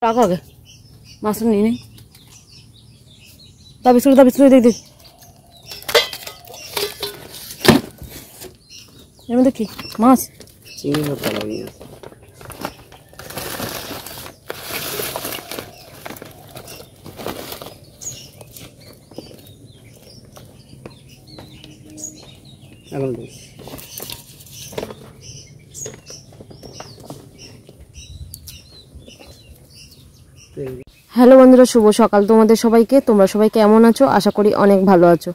রাখো আগে মাছ নিয়ে নেই তা বিস্কুট দেখ এর মধ্যে কি মাছ চিংড়ি মাছ লাগিয়ে এখন হ্যালো বন্ধুরা, শুভ সকাল তোমাদের সবাইকে। তোমরা সবাই কেমন আছো? আশা করি অনেক ভালো আছো।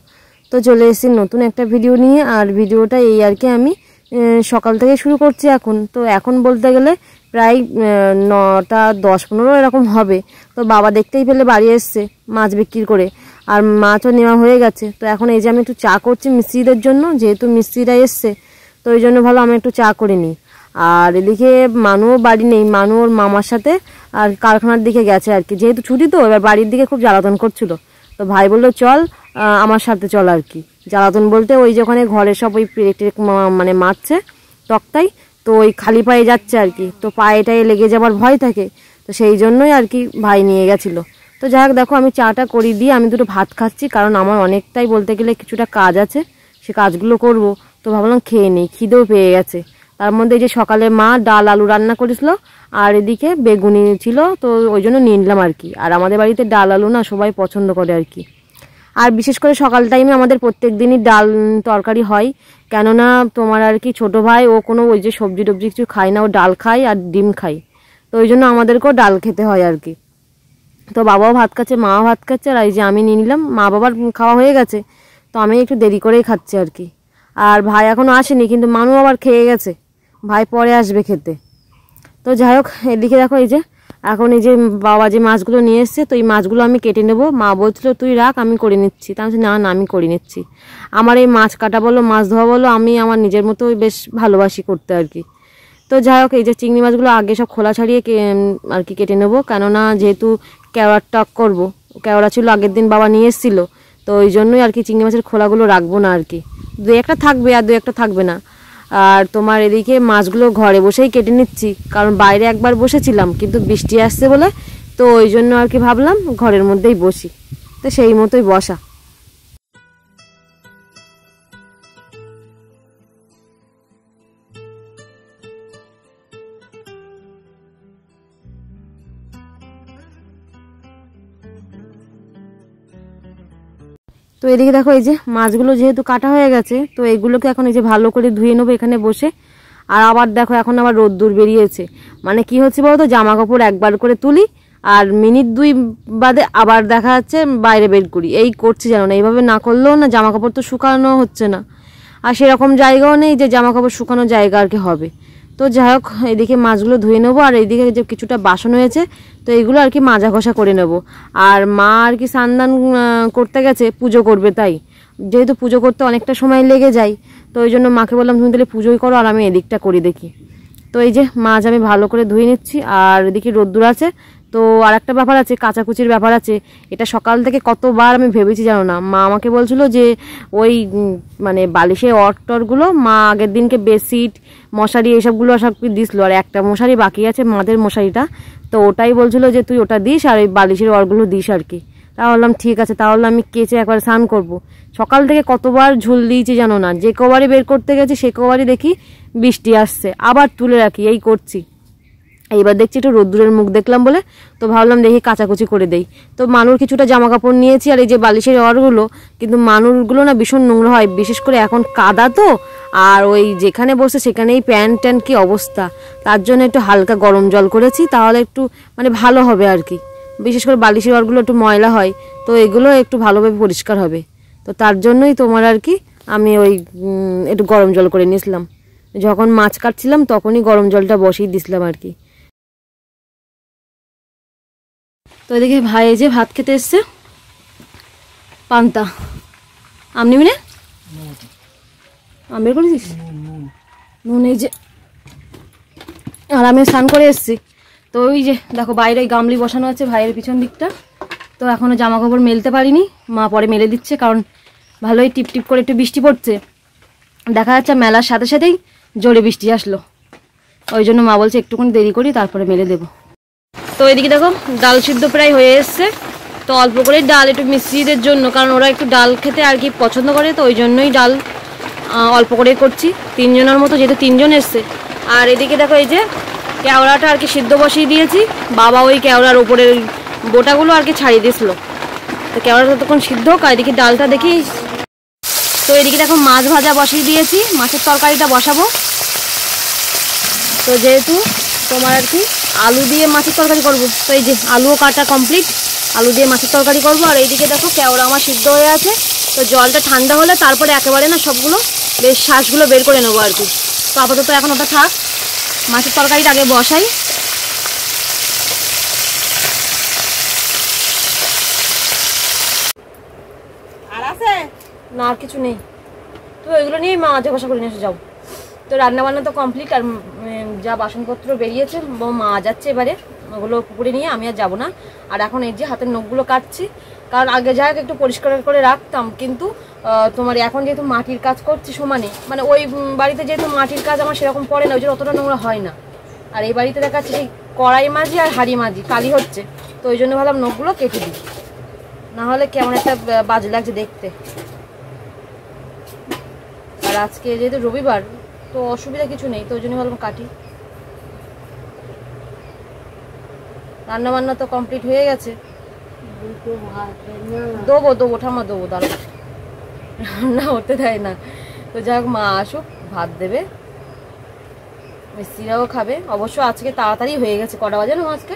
তো চলে এসেছি নতুন একটা ভিডিও নিয়ে। আর ভিডিওটা এই আর কি আমি সকাল থেকে শুরু করছি। এখন বলতে গেলে প্রায় 9টা 10-15 এরকম হবে। তো বাবা দেখতেই পেলে বাড়ি এসছে মাছ বিক্রি করে, আর মাছও নেওয়া হয়ে গেছে। তো এখন এই যে আমি একটু চা করছি মিস্ত্রিদের জন্য, যেহেতু মিস্ত্রিরা এসছে তো ওই জন্য ভালো আমি একটু চা করে নিই। আর এদিকে মানুও বাড়ি নেই, মানু ওর মামার সাথে আর কারখানার দিকে গেছে আর কি, যেহেতু ছুটি তো এবার বাড়ির দিকে খুব জ্বালাতন করছিল। তো ভাই বললো চল আমার সাথে চল আর কি। জ্বালাতন বলতে ওই যে ওখানে ঘরে সব ওই পেরেক মানে মারছে তক্তাই, তো ওই খালি পায়ে যাচ্ছে আর কি, তো পায়েটায় লেগে যাবার ভয় থাকে, তো সেই জন্যই আর কি ভাই নিয়ে গেছিলো। তো যাই হোক, দেখো আমি চাটা করি দিয়ে আমি দুটো ভাত খাচ্ছি, কারণ আমার অনেকটাই বলতে গেলে কিছুটা কাজ আছে, সে কাজগুলো করব। তো ভাবলাম খেয়ে নিই, খিদেও পেয়ে গেছে। তার মধ্যে এই যে সকালে মা ডাল আলু রান্না করেছিল, আর এদিকে বেগুনি ছিল, তো ওই জন্য নিয়ে নিলাম আর কি। আর আমাদের বাড়িতে ডাল আলু না সবাই পছন্দ করে আর কি। আর বিশেষ করে সকাল টাইমে আমাদের প্রত্যেক দিনই ডাল তরকারি হয়, কেননা তোমার আর কি ছোটো ভাই ও কোনো ওই যে সবজি টবজি কিছু খায় না, ও ডাল খায় আর ডিম খায়, তো ওই জন্য আমাদেরকেও ডাল খেতে হয় আর কি। তো বাবাও ভাত খাচ্ছে, মাও ভাত খাচ্ছে, আর এই যে আমি নিয়ে নিলাম। মা বাবার খাওয়া হয়ে গেছে, তো আমি একটু দেরি করেই খাচ্ছি আর কি। আর ভাই এখনও আসেনি, কিন্তু মানু আবার খেয়ে গেছে, ভাই পরে আসবে খেতে। তো যাই হোক, এদিকে দেখো এই যে এখন এই যে বাবা যে মাছগুলো নিয়ে এসছে, তো এই মাছগুলো আমি কেটে নেবো। মা বলছিল তুই রাখ আমি করে নিচ্ছি, তা আমি না না আমি করে নিচ্ছি। আমার এই মাছ কাটা বলো মাছ ধোয়া বলো আমি আমার নিজের মতো বেশ ভালোবাসি করতে আর কি। তো যাই হোক, এই যে চিংড়ি মাছগুলো আগে সব খোলা ছাড়িয়ে আর কি কেটে নেবো, কেননা যেহেতু কেওড়ার টক করবো, কেওড়া ছিল আগের দিন বাবা নিয়ে এসেছিলো, তো ওই জন্যই আর কি চিংড়ি মাছের খোলাগুলো রাখবো না আর কি। 2-1টা থাকবে আর 2-1টা থাকবে না। আর তোমার এদিকে মাছগুলো ঘরে বসেই কেটে নিচ্ছি, কারণ বাইরে একবার বসেছিলাম কিন্তু বৃষ্টি আসছে বলে, তো ওই জন্য আর কি ভাবলাম ঘরের মধ্যেই বসি, তো সেই মতোই বসা। তো এদিকে দেখো এই যে মাছগুলো যেহেতু কাটা হয়ে গেছে, তো এগুলোকে এখন এই যে ভালো করে ধুয়ে নেবো এখানে বসে। আর আবার দেখো এখন আবার রোদ্দুর বেরিয়েছে, মানে কি হচ্ছে বলতো, জামা কাপড় একবার করে তুলি আর মিনিট 2 বাদে আবার দেখা যাচ্ছে বাইরে বের করি, এই করছি জানো না। এইভাবে না করলেও না জামা কাপড় তো শুকানো হচ্ছে না, আর সেরকম জায়গাও নেই যে জামা কাপড় শুকানো জায়গা আর কি হবে। তো যাই হোক, এদিকে মাছগুলো ধুয়ে নেবো, আর এইদিকে যে কিছুটা বাসন হয়েছে তো এইগুলো আর কি মাজা ঘষা করে নেব। আর মা আর কি স্নান করতে গেছে, পুজো করবে, তাই যেহেতু পুজো করতে অনেকটা সময় লেগে যায়, তো ওই জন্য মাকে বললাম তুমি তাহলে পুজোই করো আর আমি এদিকটা করি দেখি। তো এই যে মাছ আমি ভালো করে ধুয়ে নিচ্ছি, আর এদিকে রোদ্দুর আছে। তো আর একটা ব্যাপার আছে, কাচাকুচির ব্যাপার আছে। এটা সকাল থেকে কতবার আমি ভেবেছি জানো না। মা আমাকে বলছিল যে ওই মানে বালিশের অটটরগুলো মা আগের দিনকে বেডশিট মশারি এইসবগুলো সব দিছিল, আর একটা মশারি বাকি আছে মাদের মশারিটা, তো ওটাই বলছিল যে তুই ওটা দিস আর ওই বালিশের অরগুলো দিস আর কি। তা বললাম ঠিক আছে, তাহলে আমি কেচে একবার স্নান করবো। সকাল থেকে কতবার ঝুল দিয়েছি জানো না, যে কবারই বের করতে গেছি সে কবারই দেখি বৃষ্টি আসছে, আবার তুলে রাখি, এই করছি। এইবার দেখছি একটু রোদ্দুরের মুখ দেখলাম বলে, তো ভাবলাম দেখি কাচাকুচি করে দেই। তো মানুর কিছুটা জামা কাপড় নিয়েছি, আর এই যে বালিশের অরগুলো, কিন্তু মানুরগুলো না ভীষণ নোংরা হয়, বিশেষ করে এখন কাদা তো, আর ওই যেখানে বসে সেখানেই প্যান্ট ট্যান্ট কি অবস্থা। তার জন্য একটু হালকা গরম জল করেছি, তাহলে একটু মানে ভালো হবে আর কি। বিশেষ করে বালিশের অরগুলো একটু ময়লা হয়, তো এগুলো একটু ভালোভাবে পরিষ্কার হবে। তো তার জন্যই তোমার আর কি আমি ওই একটু গরম জল করে নিয়েছিলাম, যখন মাছ কাটছিলাম তখনই গরম জলটা বসিয়ে দিয়েছিলাম আর কি। তো এদিকে ভাই যে ভাত খেতে এসছে, পান্তা আম নিবি না, আম বের করেছিস নুন, এই যে। আর আমি স্নান করে এসছি, তো ওই যে দেখো বাইরে গামলি বসানো আছে ভাইয়ের পিছন দিকটা, তো এখনো জামা কাপড় মেলতে পারিনি, মা পরে মেলে দিচ্ছে, কারণ ভালোই টিপ টিপ করে একটু বৃষ্টি পড়ছে, দেখা যাচ্ছে মেলার সাথে সাথেই জোরে বৃষ্টি আসলো, ওই জন্য মা বলছে একটুখানি দেরি করি তারপরে মেলে দেবো। তো এদিকে দেখো ডাল সিদ্ধ প্রায় হয়ে এসছে। তো অল্প করে ডাল একটু মিস্ত্রিদের জন্য, কারণ ওরা একটু ডাল খেতে আর কি পছন্দ করে, তো ওই জন্যই ডাল অল্প করে করছি, 3 জনের মতো, যেহেতু 3 জন এসছে। আর এদিকে দেখো এই যে কেওড়াটা আর কি সিদ্ধ বসিয়ে দিয়েছি। বাবা ওই কেওড়ার উপরের বোটাগুলো আর কি ছাড়িয়ে দিয়েছিল, তো কেওড়াটা তখন সিদ্ধ হোক। আর এদিকে ডালটা দেখি। তো এদিকে দেখো মাছ ভাজা বসিয়ে দিয়েছি, মাছের তরকারিটা বসাবো। তো যেহেতু তোমার আর কি আলু দিয়ে মাছের তরকারি করবো, তো এই যে আলুও কাটা কমপ্লিট, আলু দিয়ে মাছের তরকারি করবো। আর এইদিকে দেখো কেওড়া আমার সিদ্ধ হয়ে আছে। তো জলটা ঠান্ডা হলে তারপরে একেবারে না সবগুলো বেশ শ্বাসগুলো বের করে নেবো আর কি। তো আপাতত এখন ওটা থাক, মাছের তরকারিটা আগে বসাই। আর আছে না, আর কিছু নেই। তো এগুলো নিয়েই মাঝে বসা করে নিয়ে এসে যাও। তো রান্নাবান্না তো কমপ্লিট, আর যা বাসনপত্র বেরিয়েছে মা যাচ্ছে এবারে ওগুলো পুকুরে নিয়ে, আমি আর যাবো না। আর এখন এই যে হাতের নখগুলো কাটছি, কারণ আগে যা একটু পরিষ্কার করে রাখতাম, কিন্তু তোমার এখন যেহেতু মাটির কাজ করছি সমানে, মানে ওই বাড়িতে যেহেতু মাটির কাজ আমার সেরকম পড়ে না, ওই জন্য অতটা নোংরা হয় না। আর এই বাড়িতে দেখা যাচ্ছে সেই কড়াই মাঝি আর হাঁড়ি মাঝি কালি হচ্ছে, তো ওই জন্য ভাবলাম নখগুলো কেটে দিই, নাহলে কেমন একটা বাজে লাগছে দেখতে। আর আজকে যেহেতু রবিবার, তো অসুবিধা কিছু নেই, তো ওই জন্য ভাবলাম কাটি। রান্না বান্না তো কমপ্লিট হয়ে গেছে, দেবো ঠাম্মা দেবো, দাঁড়াও, রান্না হতে দেয় না। তো যাক, মা আসুক, ভাত দেবে, মিস্ত্রিরাও খাবে। অবশ্য আজকে তাড়াতাড়ি হয়ে গেছে। কটা বাজে না আজকে?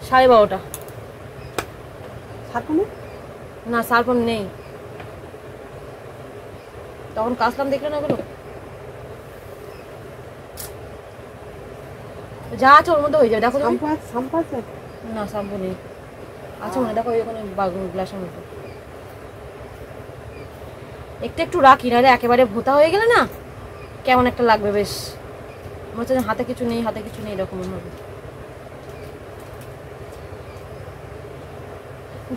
12:30। না সারপন নেই, তখন কাজলাম দেখলে না ওগুলো, যা আছে ওর মধ্যে হয়ে যাবে। দেখো না, শ্যাম্পু নেই, আচ্ছা মনে দেখো ওখানে গ্লাসের মধ্যে একটু একটু রাখি, নাহলে একেবারে ভোতা হয়ে গেলে না কেমন একটা লাগবে, বেশ মনে হচ্ছে হাতে কিছু নেই, হাতে কিছু নেই এরকম হবে।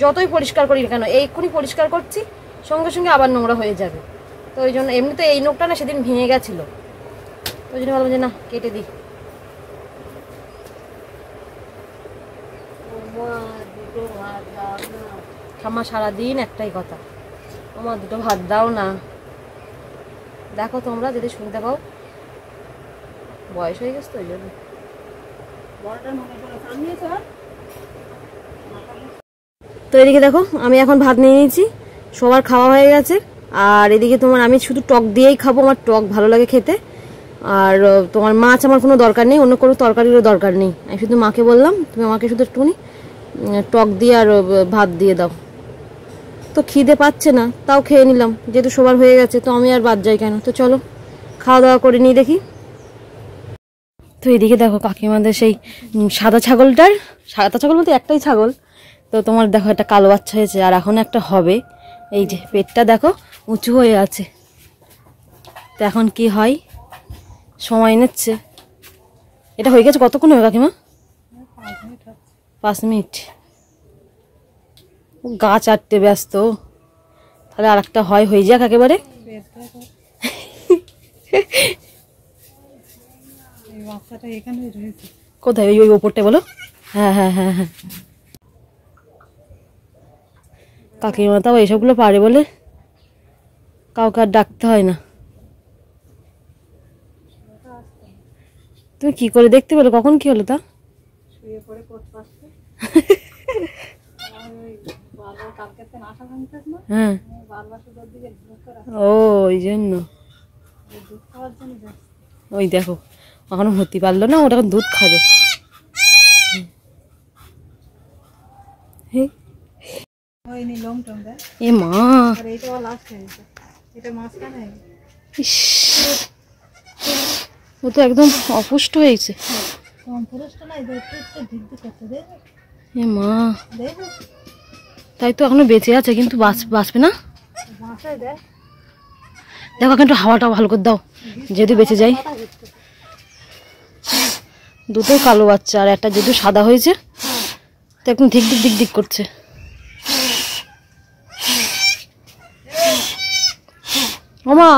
যতই পরিষ্কার করি না কেন, এইক্ষুনি পরিষ্কার করছি, সঙ্গে সঙ্গে আবার নোংরা হয়ে যাবে। তো ওই জন্য, এমনিতে এই নখটা না সেদিন ভেঙে গেছিলো, ওই জন্য ভাবলাম যে না কেটে দিই। ঠাম্মা সারাদিন একটাই কথা, আমার 2টো ভাত দাও না। দেখো তোমরা যদি শুনতে পাও, বয়স হয়ে গেছে তো ওই জন্য। তো এদিকে দেখো আমি এখন ভাত নিয়ে নিয়েছি, সবার খাওয়া হয়ে গেছে। আর এদিকে তোমার আমি শুধু টক দিয়েই খাবো, আমার টক ভালো লাগে খেতে। আর তোমার মাছ আমার কোনো দরকার নেই, অন্য কোনো তরকারিরও দরকার নেই। আমি শুধু মাকে বললাম তুমি আমাকে শুধু একটুখানি টক দিয়ে আর ভাত দিয়ে দাও। তো খিদে পাচ্ছে না, তাও খেয়ে নিলাম, যেহেতু সবার হয়ে গেছে, তো আমি আর বাদ যাই কেন। তো চলো খাওয়া দাওয়া করে নিই দেখি। তো এদিকে দেখো কাকিমাদের সেই সাদা ছাগলটার, সাদা ছাগল বলতে একটাই ছাগল, তো তোমার দেখো একটা কালো বাচ্চা হয়েছে, আর এখন একটা হবে। এই যে পেটটা দেখো উঁচু হয়ে আছে। তো এখন কি হয়, সময় নিচ্ছে। এটা হয়ে গেছে কতক্ষণ হবে কাকিমা? 5 মিনিট। গা চাটতে ব্যস্ত, তাহলে আর একটা হয়ে যাক একেবারে। কোথায়? ওই ওপরটা বলো। হ্যাঁ হ্যাঁ হ্যাঁ হ্যাঁ, কাকিমা তাও এইসবগুলো পারে বলে কাউকে আর ডাকতে হয় না। তুমি কি করে দেখতে পেলে কখন কি হলো? তা হ্যাঁ, ও ওই জন্য। ওই দেখো এখনো হতে পারলো না, ওটা দুধ খাবে। এ মা, ও তো একদম অপুষ্ট হয়েছে। এ মা, তাই তো এখনো বেঁচে আছে, কিন্তু বাঁচবে না। দেখো এখন একটু হাওয়াটা ভালো করে দাও, যেহেতু বেঁচে যায়। দুটোই কালো বাচ্চা, আর একটা যেহেতু সাদা হয়েছে, তো একদম দিক দিক দিক দিক করছে। ওমা,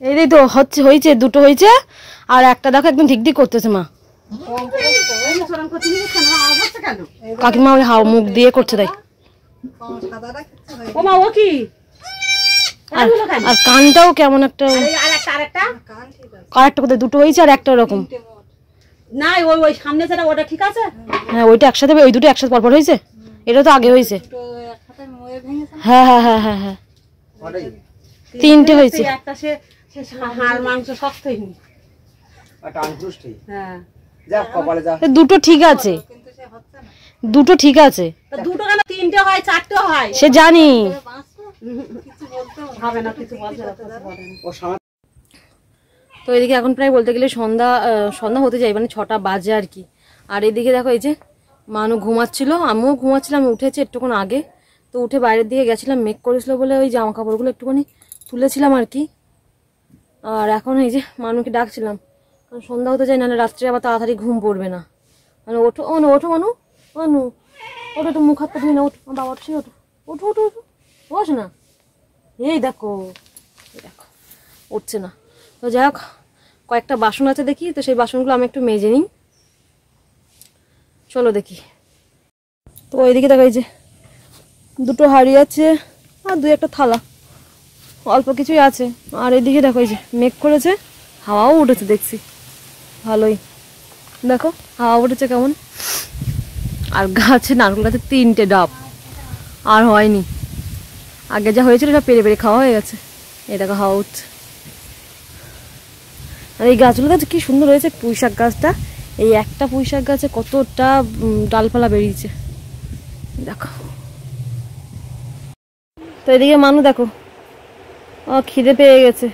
এই তো হয়েছে, দুটো হয়েছে, আর একটা দেখো একদম ঢিকঢিক করতেছে মা। কাকিমা ওই হাও মুখ দিয়ে করছে তাই। আর কানটাও কেমন একটা, আরেকটা কোথায় দুটো হয়েছে আর একটা ওরকম না, ওই সামনে যেটা ওটা ঠিক আছে। হ্যাঁ ওইটা একসাথে, ওই দুটো একসাথে পরপর হয়েছে, এটা তো আগে হয়েছে। হ্যাঁ হ্যাঁ হ্যাঁ হ্যাঁ হ্যাঁ তিনটে হয়েছে। একটা সে হাড় মাংস শক্তই নি, দুটো ঠিক আছে, দুটো ঠিক আছে, দুটো কেন তিনটে হয় চারটে হয় সে জানি। হবে না কিছু বলতে। তো এদিকে এখন প্রায় বলতে গেলে সন্ধ্যা হতে যায়, মানে 6টা বাজে আর কি। আর এদিকে দেখো এই যে মানু ঘুমাচ্ছিল, আমিও ঘুমাচ্ছিলাম, উঠেছে একটুক্ষণ আগে। তো উঠে বাইরের দিকে গেছিলাম, মেঘ করেছিল বলে ওই জামা কাপড়গুলো একটুখানি তুলেছিলাম আর কি। আর এখন এই যে মানুকে ডাকছিলাম, কারণ সন্ধ্যা হতে যায়, নাহলে রাত্রে আবার তাড়াতাড়ি ঘুম পড়বে না। মানে ওঠো, ও না ওঠো মানু, মানু ওঠো, একটু মুখ হাতটা ধুই না, ওঠো বাবা, ওঠো ওঠো ওঠো ওঠো ওঠো, বস না। এই দেখো উঠছে না। তো যাই হোক, কয়েকটা বাসন আছে দেখি, তো সেই বাসনগুলো আমি একটু মেজে নিই, চলো দেখি। তো ওইদিকে দেখো এই যে দুটো হাঁড়ি আছে আর 2-1টা থালা, অল্প কিছুই আছে। আর এইদিকে দেখো এই যে মেঘ করেছে, হাওয়াও উঠেছে দেখছি ভালোই, দেখো হাওয়া উঠেছে কেমন। আর গাছে, নারকেল গাছে 3টে ডাব, আর হয়নি, আগে যা হয়েছিল সব পেরে পেরে খাওয়া হয়ে গেছে। এই দেখো হাওয়া উঠছে। আর এই গাছগুলো গাছ কি সুন্দর হয়েছে, পুঁইশাক গাছটা, এই একটা পুঁইশাক গাছে কতটা ডালপালা বেরিয়েছে দেখো। তো এদিকে মানু দেখো খিদে পেয়ে গেছে,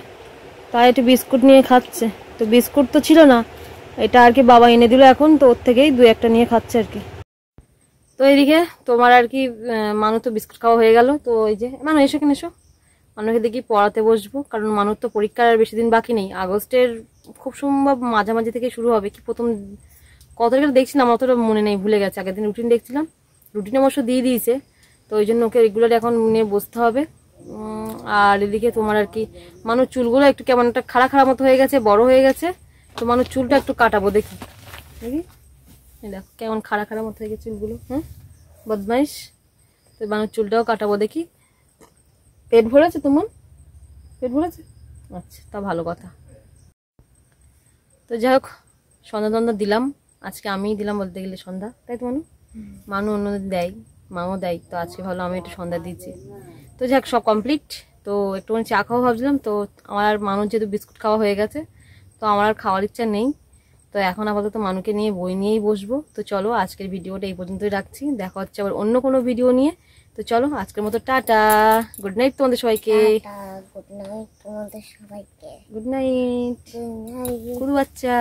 তাই একটু বিস্কুট নিয়ে খাচ্ছে। তো বিস্কুট তো ছিল না, এটা আর কি বাবা এনে দিল এখন, তো ওর থেকেই 2-1টা নিয়ে খাচ্ছে আর কি। তো এইদিকে তোমার আর কি মানু তো বিস্কুট খাওয়া হয়ে গেল। তো এই যে মানু এসো, কেন এসো, মানুকে দেখি পড়াতে বসবো, কারণ মানুষ তো পরীক্ষার আর বেশি দিন বাকি নেই, আগস্টের খুব সম্ভব মাঝামাঝি থেকে শুরু হবে কি প্রথম কত তারিখে দেখছিলাম, অতটা মনে নেই, ভুলে গেছে। আগের দিন রুটিন দেখছিলাম, রুটিন অবশ্য দিয়ে দিয়েছে, তো ওই জন্য ওকে রেগুলার এখন নিয়ে বসতে হবে। আর এদিকে তোমার আর কি মানুষ চুলগুলো একটু কেমন একটা খাড়া খাড়া মতো হয়ে গেছে, বড় হয়ে গেছে, তো মানুষ চুলটা একটু কাটাবো দেখি, দেখি দেখো কেমন খাড়া খাড়া মতো হয়ে গেছে চুলগুলো। হ্যাঁ বদমাইশ, তো মানুষ চুলটাও কাটাবো দেখি। পেট ভরেছে তোমার, পেট ভরেছে, আচ্ছা তা ভালো কথা। তো যাই হোক, সন্ধ্যা দিলাম, আজকে আমিই দিলাম বলতে গেলে সন্ধ্যা, তাই তো মানু অন্যদের দেয়, মাও দেয়, তো আজকে ভালো আমি একটু সন্ধ্যা দিচ্ছি। তো যাই হোক সব কমপ্লিট। তো একটুখানি চা খাওয়া ভাবছিলাম, তো আমার আর মানুষ যেহেতু বিস্কুট খাওয়া হয়ে গেছে, তো আমার আর খাওয়ার ইচ্ছা নেই। তো এখন আপাতত মানুকে নিয়ে বই নিয়েই বসবো। তো চলো আজকের ভিডিওটা এই পর্যন্তই রাখছি, দেখা হচ্ছে আবার অন্য কোনো ভিডিও নিয়ে। তো চলো আজকের মতো টাটা, গুড নাইট তোমাদের সবাইকে, গুড নাইট তোমাদের সবাইকে, গুড নাইট গুরু বাচ্চা।